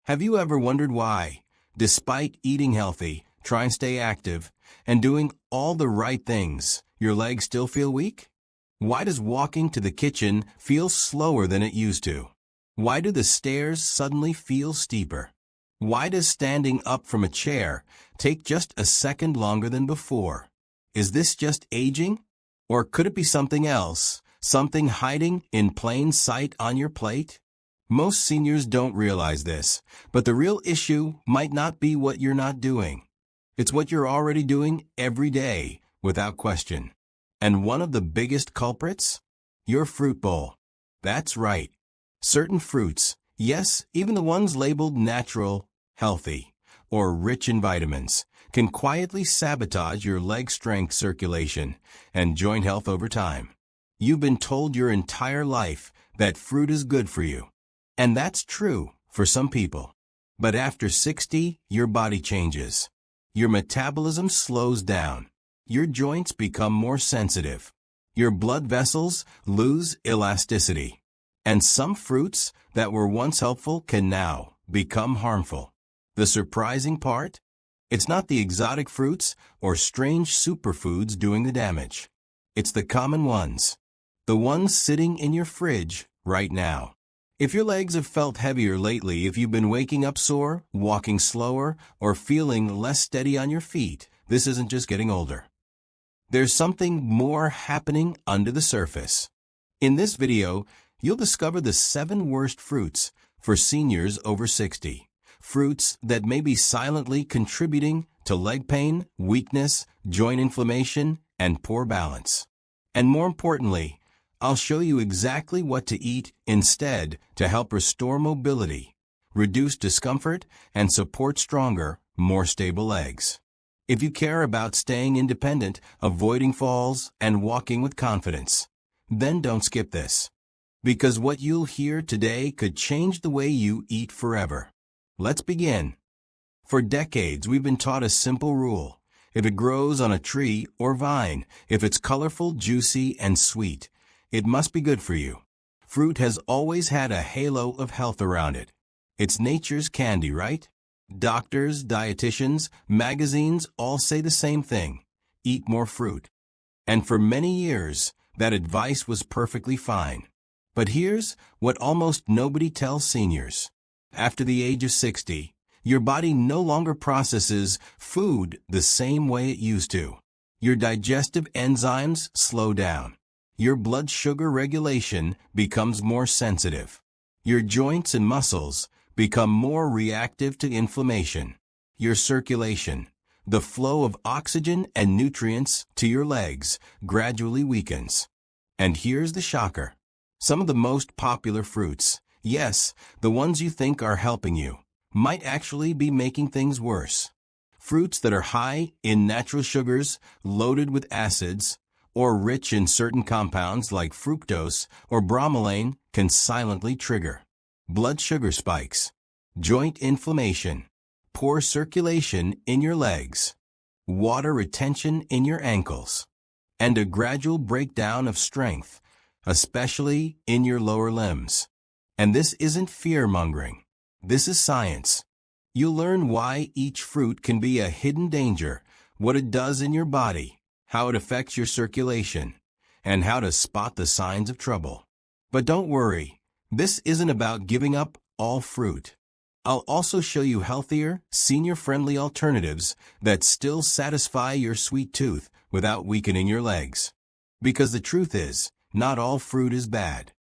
Have you ever wondered why, despite eating healthy, trying to stay active, and doing all the right things, your legs still feel weak? Why does walking to the kitchen feel slower than it used to? Why do the stairs suddenly feel steeper? Why does standing up from a chair take just a second longer than before? Is this just aging? Or could it be something else, something hiding in plain sight on your plate? Most seniors don't realize this, but the real issue might not be what you're not doing. It's what you're already doing every day, without question. And one of the biggest culprits? Your fruit bowl. That's right. Certain fruits, yes, even the ones labeled natural, healthy, or rich in vitamins, can quietly sabotage your leg strength, circulation, and joint health over time. You've been told your entire life that fruit is good for you. And that's true for some people. But after 60, your body changes. Your metabolism slows down. Your joints become more sensitive. Your blood vessels lose elasticity. And some fruits that were once helpful can now become harmful. The surprising part? It's not the exotic fruits or strange superfoods doing the damage. It's the common ones. The ones sitting in your fridge right now. If your legs have felt heavier lately, if you've been waking up sore, walking slower, or feeling less steady on your feet, this isn't just getting older. There's something more happening under the surface. In this video, you'll discover the 7 worst fruits for seniors over 60. Fruits that may be silently contributing to leg pain, weakness, joint inflammation, and poor balance. And more importantly, I'll show you exactly what to eat instead to help restore mobility, reduce discomfort, and support stronger, more stable legs. If you care about staying independent, avoiding falls, and walking with confidence, then don't skip this. Because what you'll hear today could change the way you eat forever. Let's begin. For decades, we've been taught a simple rule. If it grows on a tree or vine, if it's colorful, juicy, and sweet, it must be good for you. Fruit has always had a halo of health around it. It's nature's candy, right? Doctors, dietitians, magazines all say the same thing. Eat more fruit. And for many years, that advice was perfectly fine. But here's what almost nobody tells seniors. After the age of 60, your body no longer processes food the same way it used to. Your digestive enzymes slow down. Your blood sugar regulation becomes more sensitive. Your joints and muscles become more reactive to inflammation. Your circulation, the flow of oxygen and nutrients to your legs, gradually weakens. And here's the shocker. Some of the most popular fruits, yes, the ones you think are helping you, might actually be making things worse. Fruits that are high in natural sugars, loaded with acids, or rich in certain compounds like fructose or bromelain can silently trigger blood sugar spikes, joint inflammation, poor circulation in your legs, water retention in your ankles, and a gradual breakdown of strength, especially in your lower limbs. And this isn't fear-mongering. This is science. You'll learn why each fruit can be a hidden danger, what it does in your body, how it affects your circulation, and how to spot the signs of trouble. But don't worry, this isn't about giving up all fruit. I'll also show you healthier, senior-friendly alternatives that still satisfy your sweet tooth without weakening your legs. Because the truth is, not all fruit is bad.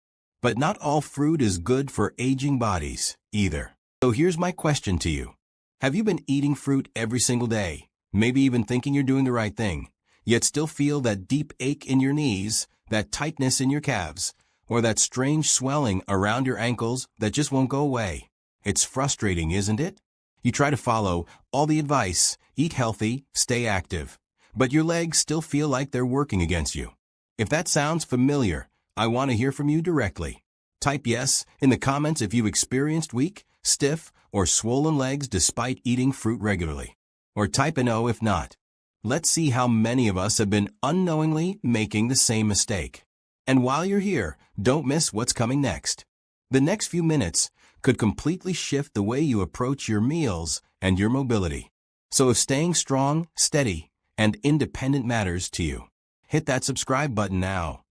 But not all fruit is good for aging bodies, either. So here's my question to you. Have you been eating fruit every single day, maybe even thinking you're doing the right thing, yet still feel that deep ache in your knees, that tightness in your calves, or that strange swelling around your ankles that just won't go away? It's frustrating, isn't it? You try to follow all the advice, eat healthy, stay active, but your legs still feel like they're working against you. If that sounds familiar, I want to hear from you directly. Type yes in the comments if you've experienced weak, stiff, or swollen legs despite eating fruit regularly. Or type an O if not. Let's see how many of us have been unknowingly making the same mistake. And while you're here, don't miss what's coming next. The next few minutes could completely shift the way you approach your meals and your mobility. So if staying strong, steady, and independent matters to you, hit that subscribe button now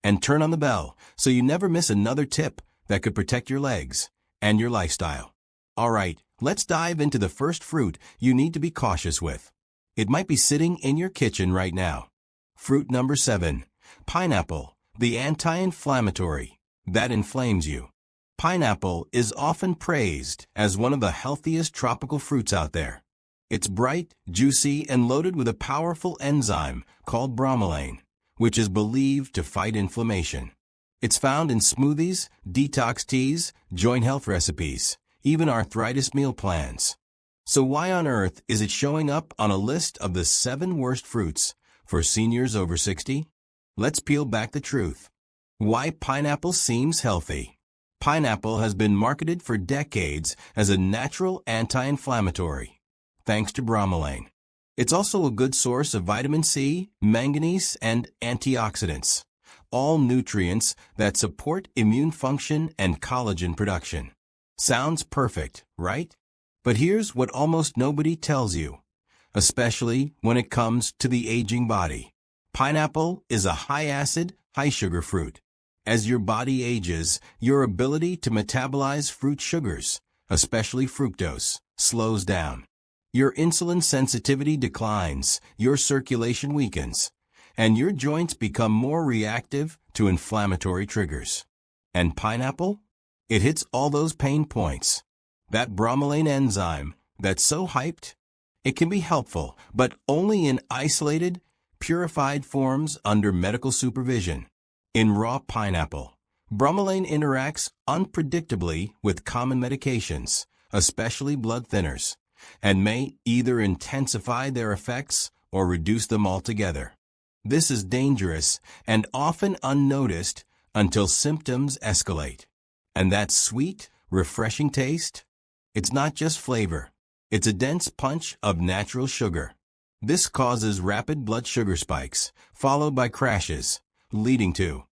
and turn on the bell so you never miss another tip that could protect your legs and your lifestyle. All right, let's dive into the first fruit you need to be cautious with. It might be sitting in your kitchen right now. Fruit number 7, pineapple, the anti-inflammatory that inflames you. Pineapple is often praised as one of the healthiest tropical fruits out there. It's bright, juicy, and loaded with a powerful enzyme called bromelain, which is believed to fight inflammation. It's found in smoothies, detox teas, joint health recipes, even arthritis meal plans. So why on earth is it showing up on a list of the 7 worst fruits for seniors over 60? Let's peel back the truth. Why pineapple seems healthy. Pineapple has been marketed for decades as a natural anti-inflammatory, thanks to bromelain. It's also a good source of vitamin C, manganese, and antioxidants, all nutrients that support immune function and collagen production. Sounds perfect, right? But here's what almost nobody tells you, especially when it comes to the aging body. Pineapple is a high-acid, high-sugar fruit. As your body ages, your ability to metabolize fruit sugars, especially fructose, slows down. Your insulin sensitivity declines, your circulation weakens, and your joints become more reactive to inflammatory triggers. And pineapple? It hits all those pain points. That bromelain enzyme that's so hyped, it can be helpful, but only in isolated, purified forms under medical supervision. In raw pineapple, bromelain interacts unpredictably with common medications, especially blood thinners, and may either intensify their effects or reduce them altogether. This is dangerous and often unnoticed until symptoms escalate. And that sweet, refreshing taste? It's not just flavor. It's a dense punch of natural sugar. This causes rapid blood sugar spikes, followed by crashes, leading to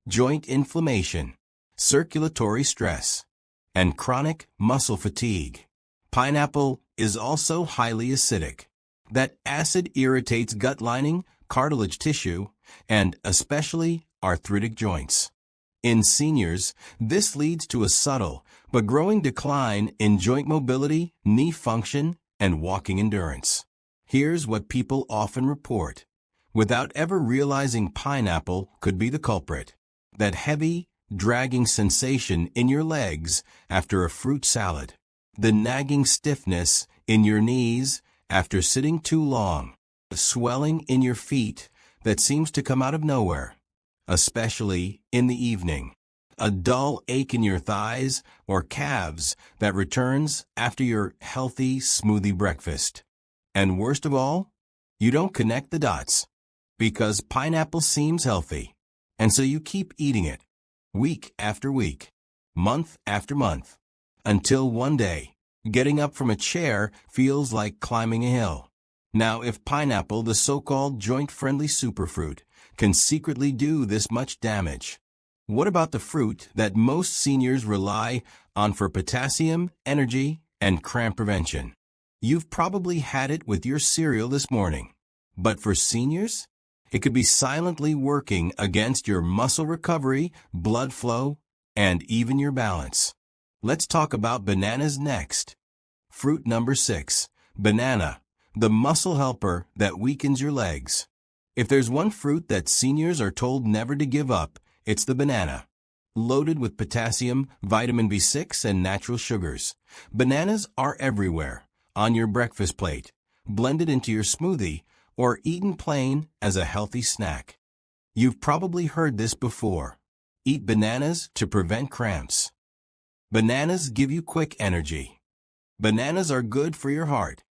joint inflammation, circulatory stress, and chronic muscle fatigue. Pineapple is also highly acidic. That acid irritates gut lining, cartilage tissue, and especially arthritic joints. In seniors, this leads to a subtle but growing decline in joint mobility, knee function, and walking endurance. Here's what people often report, without ever realizing pineapple could be the culprit. That heavy, dragging sensation in your legs after a fruit salad. The nagging stiffness in your knees after sitting too long. The swelling in your feet that seems to come out of nowhere, especially in the evening. A dull ache in your thighs or calves that returns after your healthy smoothie breakfast. And worst of all, you don't connect the dots because pineapple seems healthy, and so you keep eating it week after week, month after month, until one day, getting up from a chair feels like climbing a hill. Now, if pineapple, the so-called joint-friendly superfruit, can secretly do this much damage, what about the fruit that most seniors rely on for potassium, energy, and cramp prevention? You've probably had it with your cereal this morning. But for seniors, it could be silently working against your muscle recovery, blood flow, and even your balance. Let's talk about bananas next. Fruit number 6, banana, the muscle helper that weakens your legs. If there's one fruit that seniors are told never to give up, it's the banana. Loaded with potassium, vitamin B6, and natural sugars, bananas are everywhere, on your breakfast plate, blended into your smoothie, or eaten plain as a healthy snack. You've probably heard this before. Eat bananas to prevent cramps. Bananas give you quick energy. Bananas are good for your heart.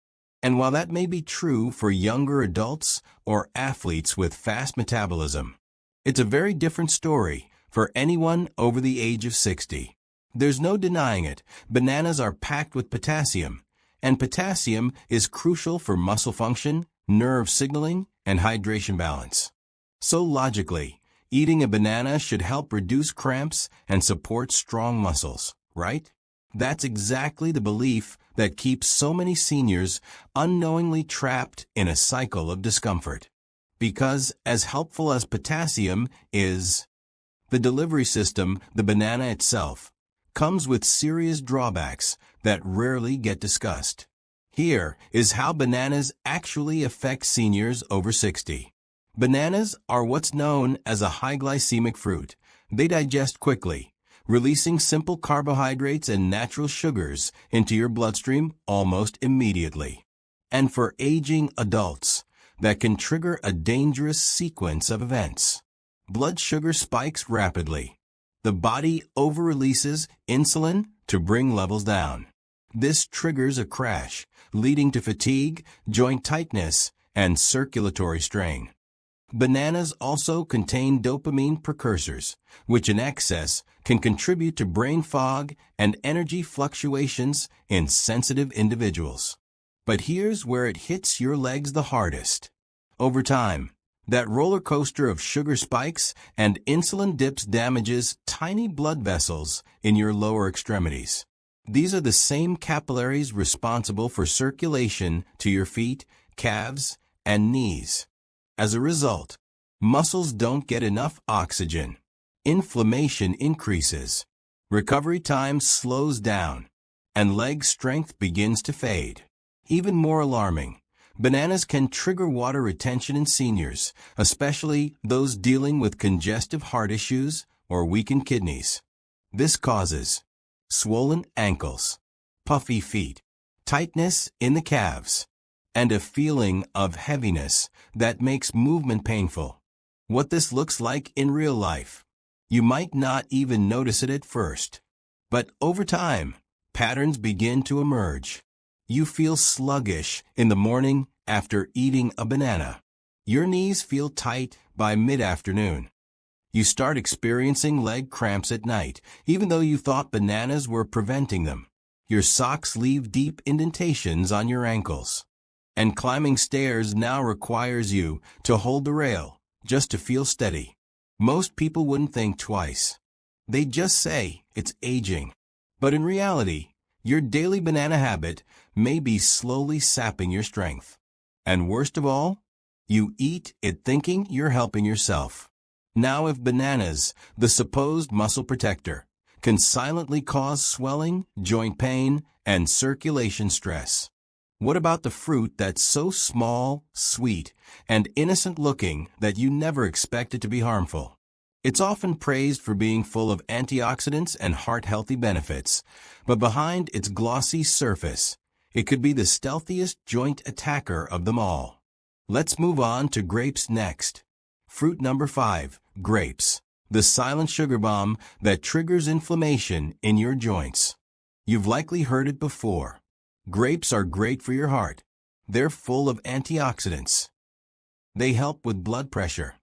And while that may be true for younger adults or athletes with fast metabolism, it's a very different story for anyone over the age of 60. There's no denying it. Bananas are packed with potassium, and potassium is crucial for muscle function, nerve signaling, and hydration balance. So logically, eating a banana should help reduce cramps and support strong muscles, right? That's exactly the belief that keeps so many seniors unknowingly trapped in a cycle of discomfort. Because, as helpful as potassium is, the delivery system, the banana itself, comes with serious drawbacks that rarely get discussed. Here is how bananas actually affect seniors over 60. Bananas are what's known as a high glycemic fruit. They digest quickly, releasing simple carbohydrates and natural sugars into your bloodstream almost immediately. And for aging adults, that can trigger a dangerous sequence of events. Blood sugar spikes rapidly. The body over-releases insulin to bring levels down. This triggers a crash, leading to fatigue, joint tightness, and circulatory strain. Bananas also contain dopamine precursors, which in excess can contribute to brain fog and energy fluctuations in sensitive individuals. But here's where it hits your legs the hardest. Over time, that roller coaster of sugar spikes and insulin dips damages tiny blood vessels in your lower extremities. These are the same capillaries responsible for circulation to your feet, calves, and knees. As a result, muscles don't get enough oxygen. Inflammation increases. Recovery time slows down, and leg strength begins to fade. Even more alarming, bananas can trigger water retention in seniors, especially those dealing with congestive heart issues or weakened kidneys. This causes swollen ankles, puffy feet, tightness in the calves, and a feeling of heaviness that makes movement painful. What this looks like in real life, you might not even notice it at first. But over time, patterns begin to emerge. You feel sluggish in the morning after eating a banana. Your knees feel tight by mid-afternoon. You start experiencing leg cramps at night, even though you thought bananas were preventing them. Your socks leave deep indentations on your ankles. And climbing stairs now requires you to hold the rail just to feel steady. Most people wouldn't think twice. They'd just say it's aging. But in reality, your daily banana habit may be slowly sapping your strength. And worst of all, you eat it thinking you're helping yourself. Now if bananas, the supposed muscle protector, can silently cause swelling, joint pain, and circulation stress, what about the fruit that's so small, sweet, and innocent-looking that you never expect it to be harmful? It's often praised for being full of antioxidants and heart-healthy benefits, but behind its glossy surface, it could be the stealthiest joint attacker of them all. Let's move on to grapes next. Fruit number 5, grapes, the silent sugar bomb that triggers inflammation in your joints. You've likely heard it before. Grapes are great for your heart. They're full of antioxidants. They help with blood pressure.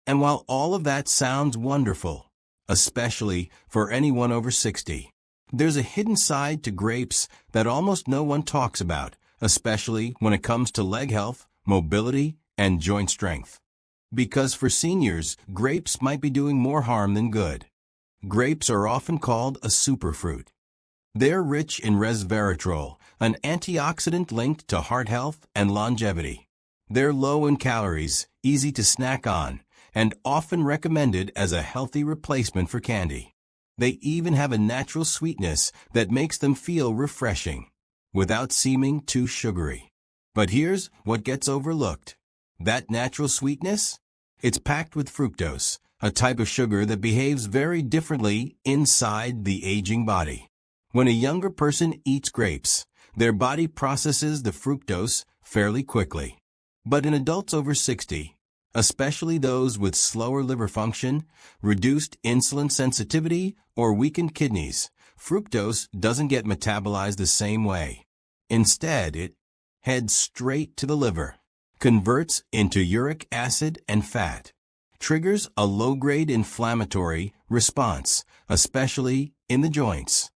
And while all of that sounds wonderful, especially for anyone over 60, there's a hidden side to grapes that almost no one talks about, especially when it comes to leg health, mobility, and joint strength. Because for seniors, grapes might be doing more harm than good. Grapes are often called a superfruit. They're rich in resveratrol, an antioxidant linked to heart health and longevity. They're low in calories, easy to snack on, and often recommended as a healthy replacement for candy. They even have a natural sweetness that makes them feel refreshing, without seeming too sugary. But here's what gets overlooked. That natural sweetness? It's packed with fructose, a type of sugar that behaves very differently inside the aging body. When a younger person eats grapes, their body processes the fructose fairly quickly. But in adults over 60, especially those with slower liver function, reduced insulin sensitivity, or weakened kidneys, fructose doesn't get metabolized the same way. Instead, it heads straight to the liver, converts into uric acid and fat, triggers a low-grade inflammatory response, especially in the joints.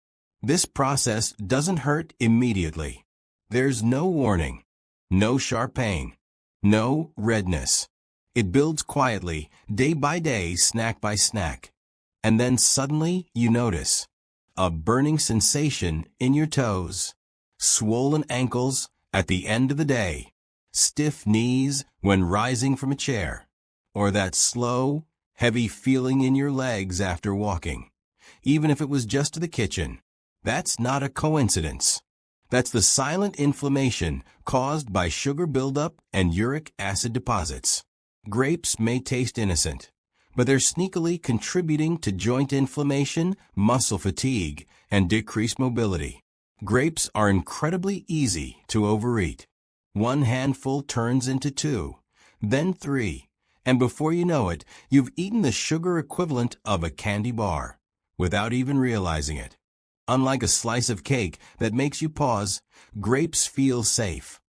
This process doesn't hurt immediately. There's no warning, no sharp pain, no redness. It builds quietly, day by day, snack by snack. And then suddenly you notice a burning sensation in your toes, swollen ankles at the end of the day, stiff knees when rising from a chair, or that slow, heavy feeling in your legs after walking, even if it was just to the kitchen. That's not a coincidence. That's the silent inflammation caused by sugar buildup and uric acid deposits. Grapes may taste innocent, but they're sneakily contributing to joint inflammation, muscle fatigue, and decreased mobility. Grapes are incredibly easy to overeat. One handful turns into 2, then 3, and before you know it, you've eaten the sugar equivalent of a candy bar, without even realizing it. Unlike a slice of cake that makes you pause, grapes feel safe.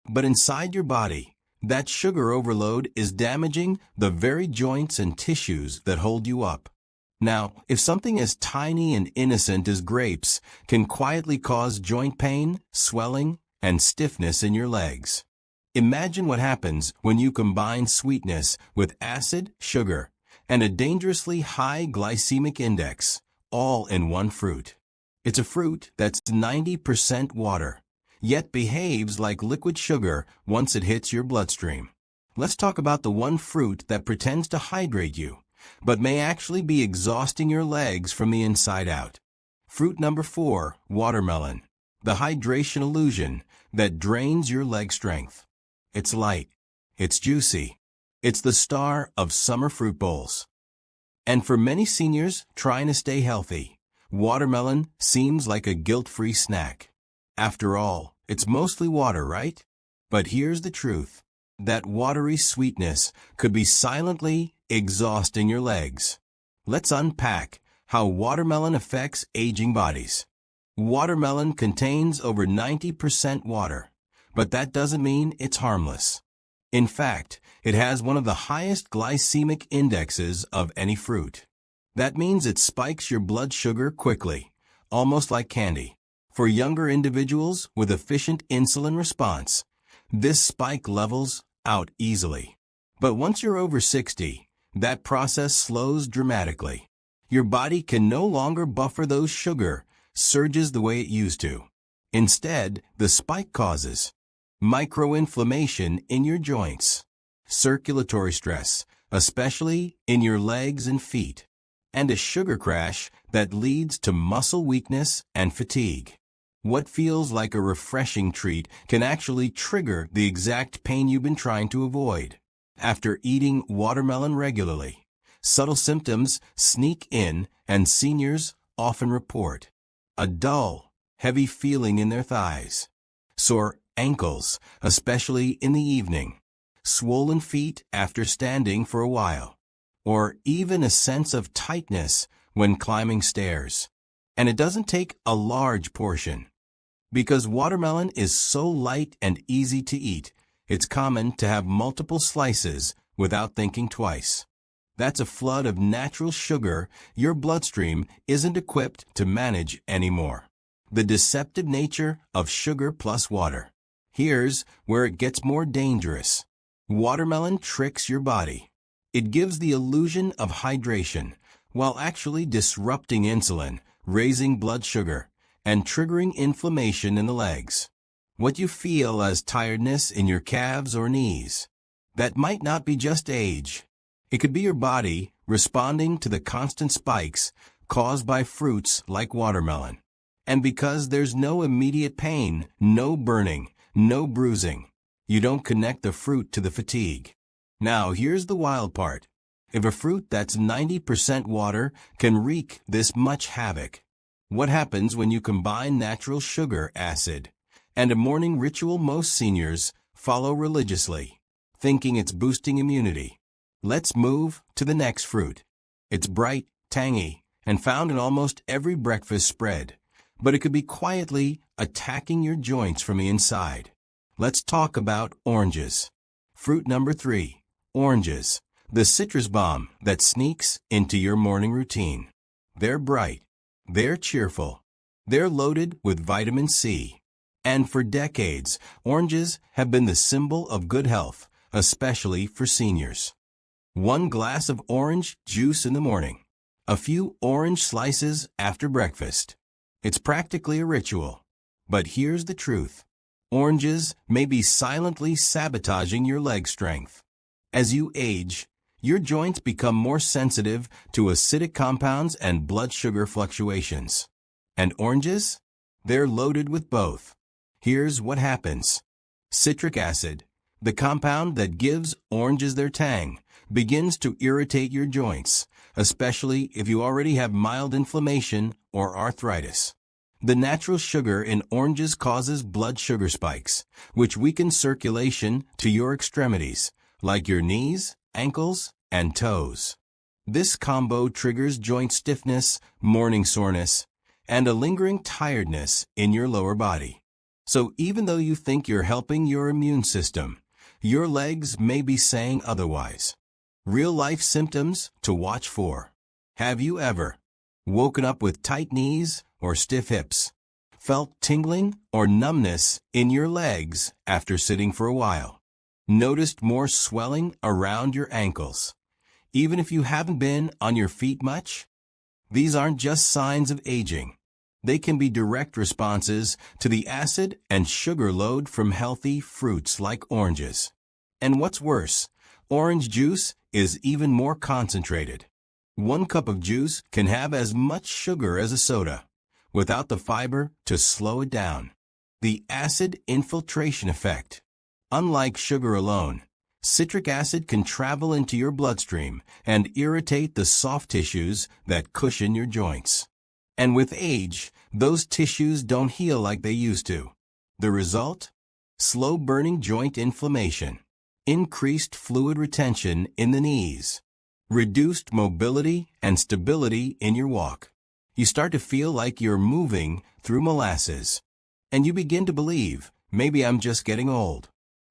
But inside your body, that sugar overload is damaging the very joints and tissues that hold you up. Now, if something as tiny and innocent as grapes can quietly cause joint pain, swelling, and stiffness in your legs, imagine what happens when you combine sweetness with acid, sugar, and a dangerously high glycemic index, all in one fruit. It's a fruit that's 90% water, yet behaves like liquid sugar once it hits your bloodstream. Let's talk about the one fruit that pretends to hydrate you, but may actually be exhausting your legs from the inside out. Fruit number 4, watermelon. The hydration illusion that drains your leg strength. It's light. It's juicy. It's the star of summer fruit bowls. And for many seniors trying to stay healthy, watermelon seems like a guilt-free snack. After all, it's mostly water, right? But here's the truth. That watery sweetness could be silently exhausting your legs. Let's unpack how watermelon affects aging bodies. Watermelon contains over 90% water, but that doesn't mean it's harmless. In fact, it has one of the highest glycemic indexes of any fruit. That means it spikes your blood sugar quickly, almost like candy. For younger individuals with efficient insulin response, this spike levels out easily. But once you're over 60, that process slows dramatically. Your body can no longer buffer those sugar surges the way it used to. Instead, the spike causes microinflammation in your joints, circulatory stress, especially in your legs and feet, and a sugar crash that leads to muscle weakness and fatigue. What feels like a refreshing treat can actually trigger the exact pain you've been trying to avoid. After eating watermelon regularly, subtle symptoms sneak in, and seniors often report a dull, heavy feeling in their thighs, sore ankles, especially in the evening, swollen feet after standing for a while, or even a sense of tightness when climbing stairs. And it doesn't take a large portion. Because watermelon is so light and easy to eat, it's common to have multiple slices without thinking twice. That's a flood of natural sugar your bloodstream isn't equipped to manage anymore. The deceptive nature of sugar plus water. Here's where it gets more dangerous. Watermelon tricks your body. It gives the illusion of hydration, while actually disrupting insulin, raising blood sugar, and triggering inflammation in the legs. What you feel as tiredness in your calves or knees, that might not be just age. It could be your body responding to the constant spikes caused by fruits like watermelon. And because there's no immediate pain, no burning, no bruising, you don't connect the fruit to the fatigue. Now, here's the wild part. If a fruit that's 90% water can wreak this much havoc, what happens when you combine natural sugar, acid, and a morning ritual most seniors follow religiously, thinking it's boosting immunity? Let's move to the next fruit. It's bright, tangy, and found in almost every breakfast spread, but it could be quietly attacking your joints from the inside. Let's talk about oranges. Fruit number 3, oranges, the citrus bomb that sneaks into your morning routine. They're bright. They're cheerful. They're loaded with vitamin C. And for decades, oranges have been the symbol of good health, especially for seniors. One glass of orange juice in the morning, a few orange slices after breakfast, It's practically a ritual. But here's the truth. Oranges may be silently sabotaging your leg strength. As you age, your joints become more sensitive to acidic compounds and blood sugar fluctuations. And oranges? They're loaded with both. Here's what happens. Citric acid, the compound that gives oranges their tang, begins to irritate your joints, especially if you already have mild inflammation or arthritis. The natural sugar in oranges causes blood sugar spikes, which weaken circulation to your extremities, like your knees, ankles, and toes. This combo triggers joint stiffness, morning soreness, and a lingering tiredness in your lower body. So even though you think you're helping your immune system, your legs may be saying otherwise. Real-life symptoms to watch for. Have you ever woken up with tight knees or stiff hips? Felt tingling or numbness in your legs after sitting for a while? Noticed more swelling around your ankles, even if you haven't been on your feet much? These aren't just signs of aging. They can be direct responses to the acid and sugar load from healthy fruits like oranges. And what's worse, orange juice is even more concentrated. 1 cup of juice can have as much sugar as a soda, without the fiber to slow it down. The acid infiltration effect. Unlike sugar alone, citric acid can travel into your bloodstream and irritate the soft tissues that cushion your joints. And with age, those tissues don't heal like they used to. The result? Slow-burning joint inflammation, increased fluid retention in the knees, reduced mobility and stability in your walk. You start to feel like you're moving through molasses. And you begin to believe, maybe I'm just getting old.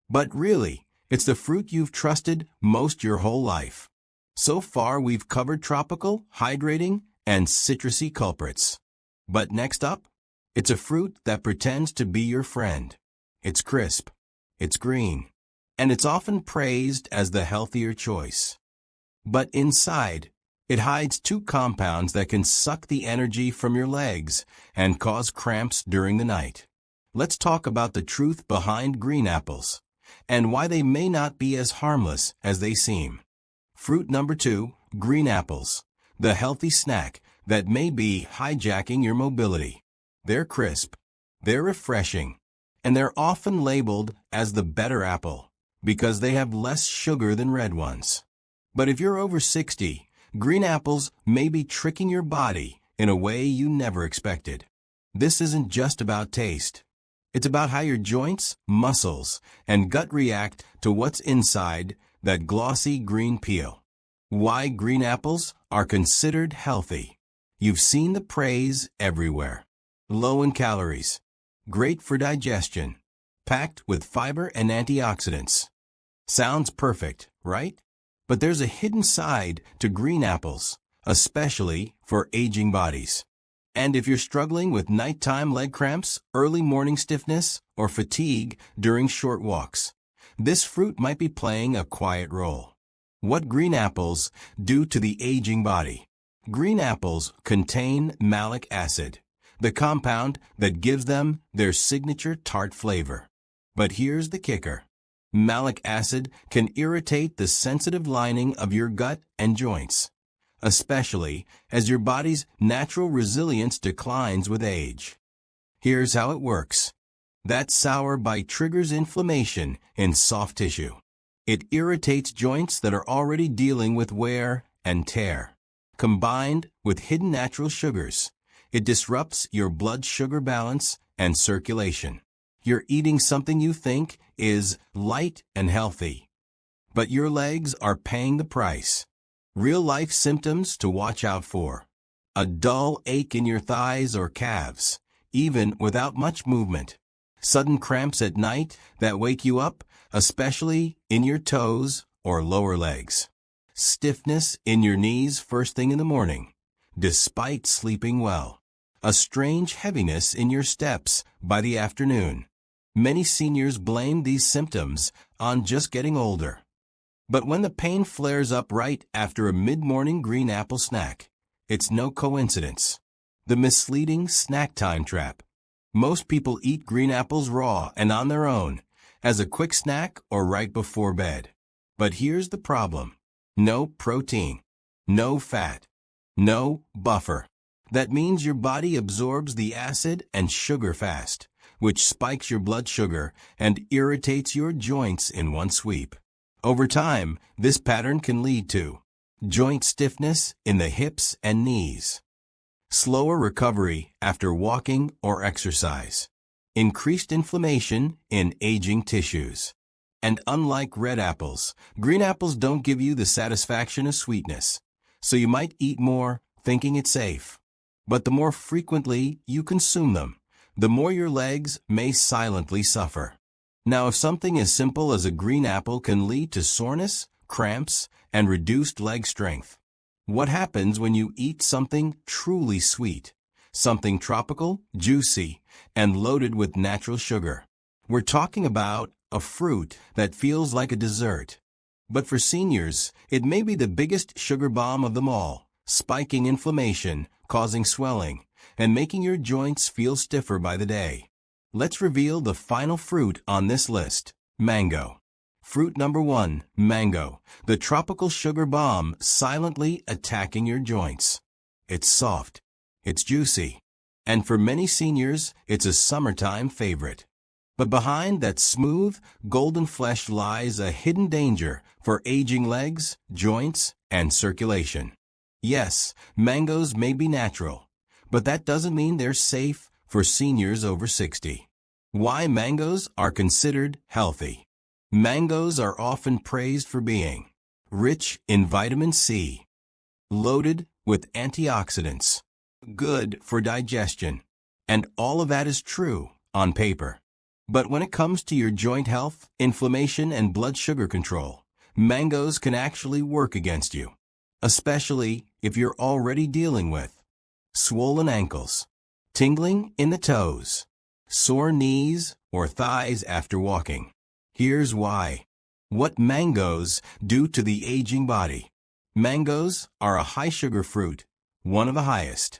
But really, it's the fruit you've trusted most your whole life. So far, we've covered tropical, hydrating, and citrusy culprits. But next up, it's a fruit that pretends to be your friend. It's crisp, it's green, and it's often praised as the healthier choice. But inside, it hides 2 compounds that can suck the energy from your legs and cause cramps during the night. Let's talk about the truth behind green apples and why they may not be as harmless as they seem. Fruit number 2, green apples, the healthy snack that may be hijacking your mobility. They're crisp, they're refreshing, and they're often labeled as the better apple because they have less sugar than red ones. But if you're over 60, green apples may be tricking your body in a way you never expected. This isn't just about taste. It's about how your joints, muscles, and gut react to what's inside that glossy green peel. Why green apples are considered healthy. You've seen the praise everywhere. Low in calories, great for digestion, packed with fiber and antioxidants. Sounds perfect, right? But there's a hidden side to green apples, especially for aging bodies. And if you're struggling with nighttime leg cramps, early morning stiffness, or fatigue during short walks, this fruit might be playing a quiet role. What green apples do to the aging body. Green apples contain malic acid, the compound that gives them their signature tart flavor. But here's the kicker. Malic acid can irritate the sensitive lining of your gut and joints, especially as your body's natural resilience declines with age. Here's how it works. That sour bite triggers inflammation in soft tissue. It irritates joints that are already dealing with wear and tear. Combined with hidden natural sugars, it disrupts your blood sugar balance and circulation. You're eating something you think is light and healthy, but your legs are paying the price. Real-life symptoms to watch out for. A dull ache in your thighs or calves, even without much movement. Sudden cramps at night that wake you up, especially in your toes or lower legs. Stiffness in your knees first thing in the morning, despite sleeping well. A strange heaviness in your steps by the afternoon. Many seniors blame these symptoms on just getting older. But when the pain flares up right after a mid-morning green apple snack, it's no coincidence. The misleading snack time trap. Most people eat green apples raw and on their own, as a quick snack or right before bed. But here's the problem. No protein, no fat, no buffer. That means your body absorbs the acid and sugar fast, which spikes your blood sugar and irritates your joints in one sweep. Over time, this pattern can lead to joint stiffness in the hips and knees, slower recovery after walking or exercise, increased inflammation in aging tissues. And unlike red apples, green apples don't give you the satisfaction of sweetness, so you might eat more thinking it's safe. But the more frequently you consume them, the more your legs may silently suffer. Now, if something as simple as a green apple can lead to soreness, cramps, and reduced leg strength, what happens when you eat something truly sweet, something tropical, juicy, and loaded with natural sugar? We're talking about a fruit that feels like a dessert. But for seniors, it may be the biggest sugar bomb of them all, spiking inflammation, causing swelling, and making your joints feel stiffer by the day. Let's reveal the final fruit on this list: mango. Fruit number 1, mango, the tropical sugar bomb silently attacking your joints. It's soft, it's juicy, and for many seniors, it's a summertime favorite. But behind that smooth, golden flesh lies a hidden danger for aging legs, joints, and circulation. Yes, mangoes may be natural, but that doesn't mean they're safe for seniors over 60. Why mangoes are considered healthy. Mangoes are often praised for being rich in vitamin C, loaded with antioxidants, good for digestion, and all of that is true on paper. But when it comes to your joint health, inflammation, and blood sugar control, mangoes can actually work against you, especially if you're already dealing with swollen ankles, tingling in the toes, sore knees or thighs after walking. Here's why. What mangoes do to the aging body. Mangoes are a high-sugar fruit, one of the highest.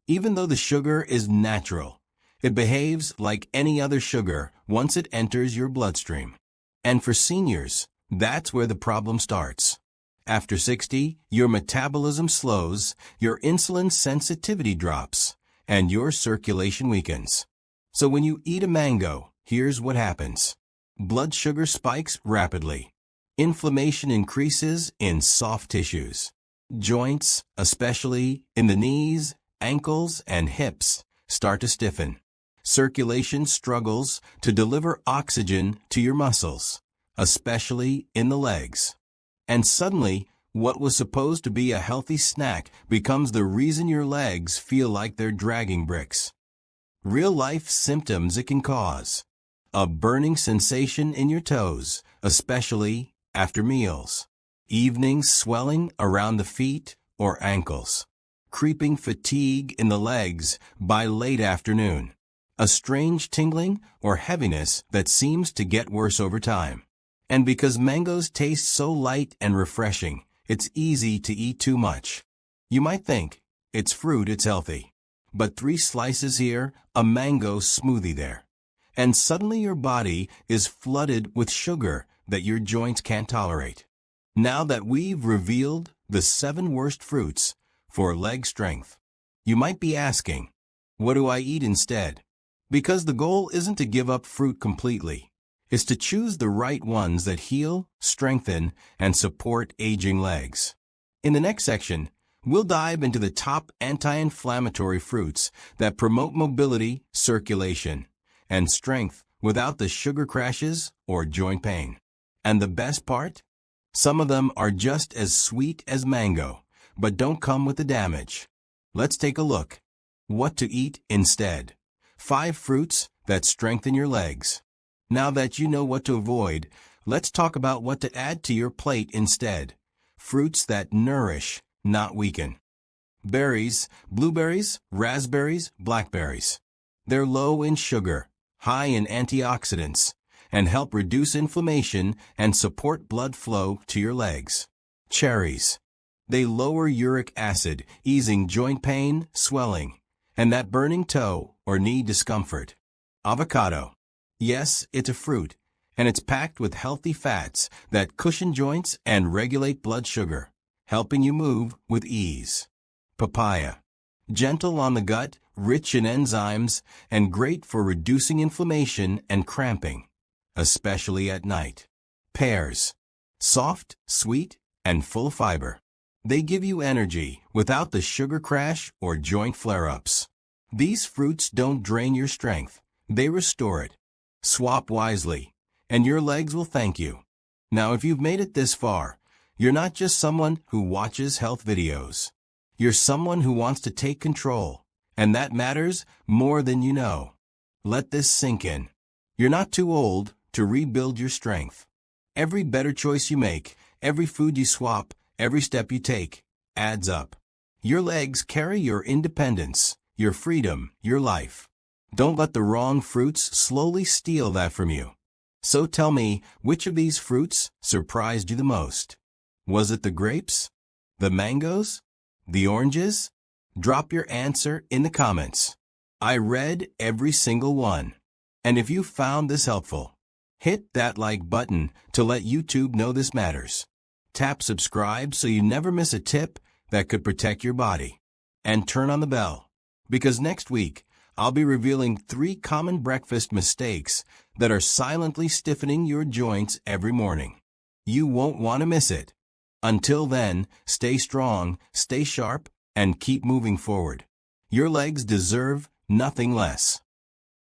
Even though the sugar is natural, it behaves like any other sugar once it enters your bloodstream. And for seniors, that's where the problem starts. After 60, your metabolism slows, your insulin sensitivity drops, and your circulation weakens. So when you eat a mango, here's what happens. Blood sugar spikes rapidly. Inflammation increases in soft tissues. Joints, especially in the knees, ankles, and hips, start to stiffen. Circulation struggles to deliver oxygen to your muscles, especially in the legs. And suddenly, what was supposed to be a healthy snack becomes the reason your legs feel like they're dragging bricks. Real-life symptoms it can cause. A burning sensation in your toes, especially after meals. Evening swelling around the feet or ankles. Creeping fatigue in the legs by late afternoon. A strange tingling or heaviness that seems to get worse over time. And because mangoes taste so light and refreshing, it's easy to eat too much. You might think, it's fruit, it's healthy. But 3 slices here, a mango smoothie there. And suddenly your body is flooded with sugar that your joints can't tolerate. Now that we've revealed the 7 worst fruits for leg strength, you might be asking, what do I eat instead? Because the goal isn't to give up fruit completely. It's to choose the right ones that heal, strengthen, and support aging legs. In the next section, we'll dive into the top anti-inflammatory fruits that promote mobility, circulation, and strength without the sugar crashes or joint pain. And the best part? Some of them are just as sweet as mango, but don't come with the damage. Let's take a look. What to eat instead. 5 fruits that strengthen your legs. Now that you know what to avoid, let's talk about what to add to your plate instead. Fruits that nourish, not weaken. Berries, blueberries, raspberries, blackberries. They're low in sugar, high in antioxidants, and help reduce inflammation and support blood flow to your legs. Cherries. They lower uric acid, easing joint pain, swelling, and that burning toe or knee discomfort. Avocado. Yes, it's a fruit, and it's packed with healthy fats that cushion joints and regulate blood sugar, helping you move with ease. Papaya. Gentle on the gut, rich in enzymes, and great for reducing inflammation and cramping, especially at night. Pears. Soft, sweet, and full of fiber. They give you energy without the sugar crash or joint flare-ups. These fruits don't drain your strength, they restore it. Swap wisely, and your legs will thank you. Now, if you've made it this far, you're not just someone who watches health videos. You're someone who wants to take control, and that matters more than you know. Let this sink in. You're not too old to rebuild your strength. Every better choice you make, every food you swap, every step you take, adds up. Your legs carry your independence, your freedom, your life. Don't let the wrong fruits slowly steal that from you. So tell me, which of these fruits surprised you the most? Was it the grapes? The mangoes? The oranges? Drop your answer in the comments. I read every single one. And if you found this helpful, hit that like button to let YouTube know this matters. Tap subscribe so you never miss a tip that could protect your body. And turn on the bell, because next week, I'll be revealing 3 common breakfast mistakes that are silently stiffening your joints every morning. You won't want to miss it. Until then, stay strong, stay sharp, and keep moving forward. Your legs deserve nothing less.